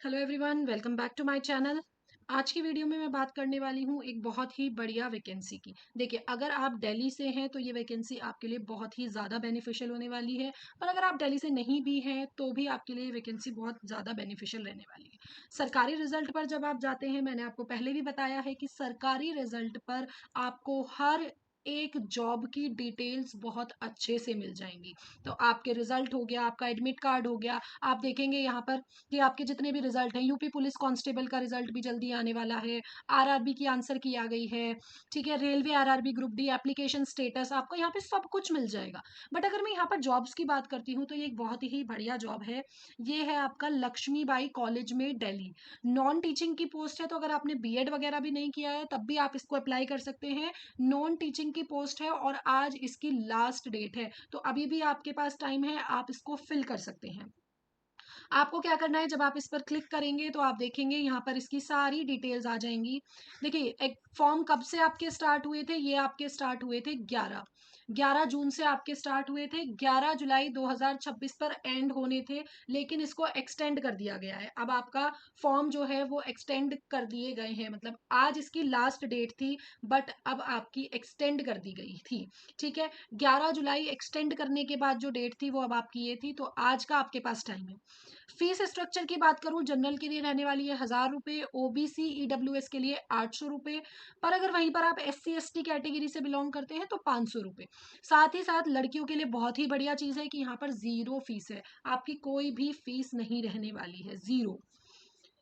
Hello everyone, welcome back to my channel. आज की video में मैं बात करने वाली हूँ एक बहुत ही बढ़िया वैकेंसी की। देखिए, अगर आप दिल्ली से हैं तो ये वैकेंसी आपके लिए बहुत ही ज़्यादा बेनिफिशियल होने वाली है, और अगर आप दिल्ली से नहीं भी हैं तो भी आपके लिए वैकेंसी बहुत ज़्यादा बेनिफिशियल रहने वाली है। सरकारी रिजल्ट पर जब आप जाते हैं, मैंने आपको पहले भी बताया है कि सरकारी रिजल्ट पर आपको हर एक जॉब की डिटेल्स बहुत अच्छे से मिल जाएंगी। तो आपके रिजल्ट हो गया, आपका एडमिट कार्ड हो गया, आप देखेंगे यहाँ पर कि आपके जितने भी रिजल्ट हैं, यूपी पुलिस कांस्टेबल का रिजल्ट भी जल्दी आने वाला है, आरआरबी की आंसर की आ गई है, ठीक है, railway RRB group D application status, आपको यहाँ पे सब कुछ मिल जाएगा। बट अगर मैं यहाँ पर जॉब्स की बात करती हूँ तो ये एक बहुत ही बढ़िया जॉब है। ये है आपका लक्ष्मीबाई कॉलेज में दिल्ली। नॉन टीचिंग की पोस्ट है, तो अगर आपने बीएड वगैरह भी नहीं किया है तब भी आप इसको अप्लाई कर सकते हैं। नॉन टीचिंग की पोस्ट है और आज इसकी लास्ट डेट है, तो अभी भी आपके पास टाइम है, आप इसको फिल कर सकते हैं। आपको क्या करना है, जब आप इस पर क्लिक करेंगे तो आप देखेंगे यहाँ पर इसकी सारी डिटेल्स आ जाएंगी। देखिए, एक फॉर्म कब से आपके स्टार्ट हुए थे, ये आपके स्टार्ट हुए थे 11 जून से आपके स्टार्ट हुए थे, 11 जुलाई 2026 पर एंड होने थे, लेकिन इसको एक्सटेंड कर दिया गया है। अब आपका फॉर्म जो है वो एक्सटेंड कर दिए गए हैं, मतलब आज इसकी लास्ट डेट थी, बट अब आपकी एक्सटेंड कर दी गई थी। ठीक है, 11 जुलाई एक्सटेंड करने के बाद जो डेट थी वो अब आपकी ये थी, तो आज का आपके पास टाइम है। फीस स्ट्रक्चर की बात करूं, जनरल के लिए रहने वाली है 1000 रुपए, ओबीसी ईडब्ल्यूएस के लिए 800 रुपए, पर अगर वहीं पर आप SC ST कैटेगरी से बिलोंग करते हैं तो 500 रुपए। साथ ही साथ लड़कियों के लिए बहुत ही बढ़िया चीज है कि यहाँ पर जीरो फीस है, आपकी कोई भी फीस नहीं रहने वाली है, जीरो।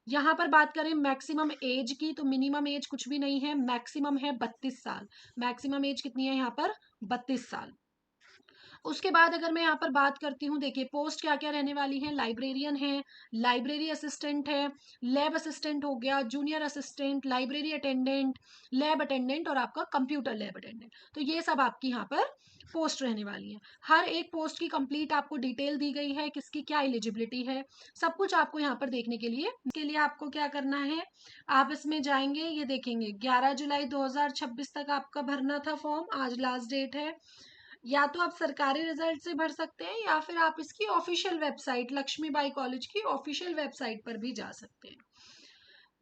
यहाँ पर बात करें मैक्सिमम एज की, तो मिनिमम एज कुछ भी नहीं है, मैक्सिमम है 32 साल। मैक्सिमम एज कितनी है यहाँ पर? 32 साल। उसके बाद अगर मैं यहाँ पर बात करती हूँ, देखिए पोस्ट क्या क्या रहने वाली है। लाइब्रेरियन है, लाइब्रेरी असिस्टेंट है, लैब असिस्टेंट हो गया, junior assistant, library attendant, lab attendant और आपका कंप्यूटर लैब अटेंडेंट। तो ये सब आपकी यहाँ पर पोस्ट रहने वाली है। हर एक पोस्ट की कंप्लीट आपको डिटेल दी गई है, किसकी क्या एलिजिबिलिटी है, सब कुछ आपको यहाँ पर देखने के लिए। इसके लिए आपको क्या करना है, आप इसमें जाएंगे, ये देखेंगे 11 जुलाई 2026 तक आपका भरना था फॉर्म, आज लास्ट डेट है। या तो आप सरकारी रिजल्ट से भर सकते हैं, या फिर आप इसकी ऑफिशियल वेबसाइट, लक्ष्मीबाई कॉलेज की ऑफिशियल वेबसाइट पर भी जा सकते हैं।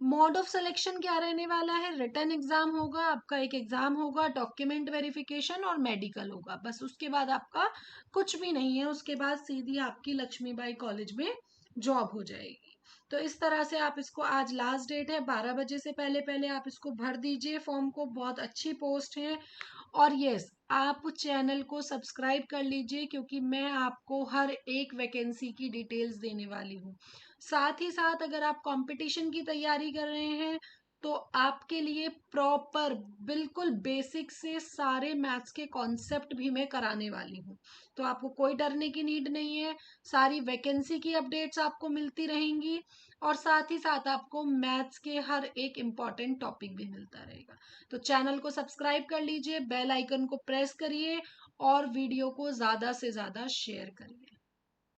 मोड ऑफ सिलेक्शन क्या रहने वाला है, रिटन एग्जाम होगा आपका, एक एग्जाम होगा, डॉक्यूमेंट वेरिफिकेशन और मेडिकल होगा, बस। उसके बाद आपका कुछ भी नहीं है, उसके बाद सीधी आपकी लक्ष्मीबाई कॉलेज में जॉब हो जाएगी। तो इस तरह से आप इसको, आज लास्ट डेट है, 12 बजे से पहले पहले आप इसको भर दीजिए फॉर्म को, बहुत अच्छी पोस्ट है। और यस, आप चैनल को सब्सक्राइब कर लीजिए, क्योंकि मैं आपको हर एक वैकेंसी की डिटेल्स देने वाली हूँ। साथ ही साथ अगर आप कंपटीशन की तैयारी कर रहे हैं तो आपके लिए प्रॉपर, बिल्कुल बेसिक से सारे मैथ्स के कॉन्सेप्ट भी मैं कराने वाली हूँ, तो आपको कोई डरने की नीड नहीं है। सारी वैकेंसी की अपडेट्स आपको मिलती रहेंगी, और साथ ही साथ आपको मैथ्स के हर एक इम्पॉर्टेंट टॉपिक भी मिलता रहेगा। तो चैनल को सब्सक्राइब कर लीजिए, बेल आइकन को प्रेस करिए और वीडियो को ज़्यादा से ज़्यादा शेयर करिए।